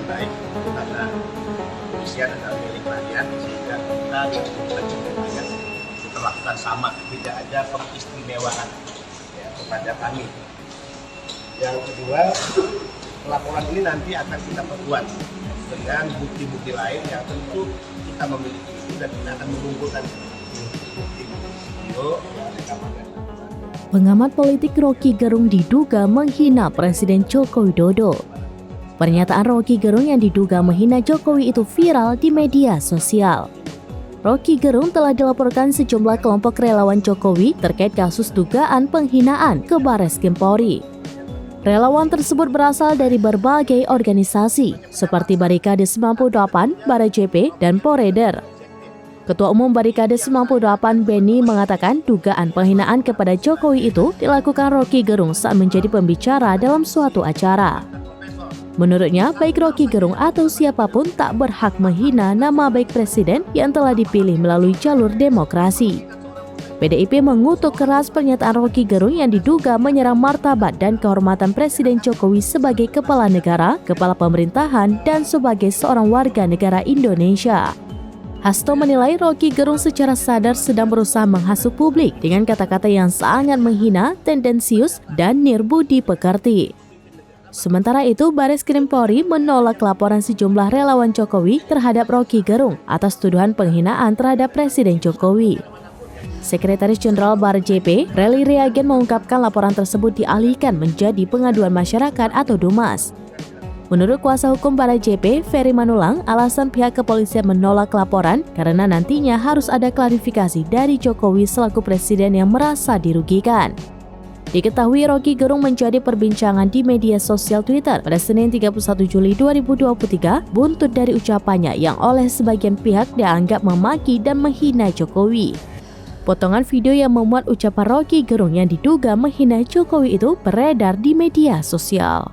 baik karena kepolisian adalah milik rakyat, sehingga kita dan juga rakyat kita lakukan sama, tidak ada pengistimewaan ya, kepada kami. Yang kedua, laporan ini nanti akan kita perkuat dengan bukti-bukti lain yang tentu kita memiliki itu, dan kita akan mengumpulkan bukti video yang rekaman. Pengamat politik Roky Gerung diduga menghina Presiden Joko Widodo. Pernyataan Roky Gerung yang diduga menghina Jokowi itu viral di media sosial. Roky Gerung telah dilaporkan sejumlah kelompok relawan Jokowi terkait kasus dugaan penghinaan ke Barreskrim Polri. Relawan tersebut berasal dari berbagai organisasi seperti Barikade 98, Barajp, dan Poreder. Ketua Umum Barikade 98 Beni mengatakan dugaan penghinaan kepada Jokowi itu dilakukan Roky Gerung saat menjadi pembicara dalam suatu acara. Menurutnya, baik Roky Gerung atau siapapun tak berhak menghina nama baik presiden yang telah dipilih melalui jalur demokrasi. PDIP mengutuk keras pernyataan Roky Gerung yang diduga menyerang martabat dan kehormatan Presiden Jokowi sebagai kepala negara, kepala pemerintahan, dan sebagai seorang warga negara Indonesia. Hasto menilai Roky Gerung secara sadar sedang berusaha menghasut publik dengan kata-kata yang sangat menghina, tendensius, dan nirbudi pekerti. Sementara itu, Barreskrim Polri menolak laporan sejumlah relawan Jokowi terhadap Roky Gerung atas tuduhan penghinaan terhadap Presiden Jokowi. Sekretaris Jenderal Barajp, Rally Reagen, mengungkapkan laporan tersebut dialihkan menjadi pengaduan masyarakat atau DUMAS. Menurut kuasa hukum Barajp, Ferry Manulang, alasan pihak kepolisian menolak laporan karena nantinya harus ada klarifikasi dari Jokowi selaku presiden yang merasa dirugikan. Diketahui Roky Gerung menjadi perbincangan di media sosial Twitter pada Senin 31 Juli 2023 buntut dari ucapannya yang oleh sebagian pihak dianggap memaki dan menghina Jokowi. Potongan video yang memuat ucapan Roky Gerung yang diduga menghina Jokowi itu beredar di media sosial.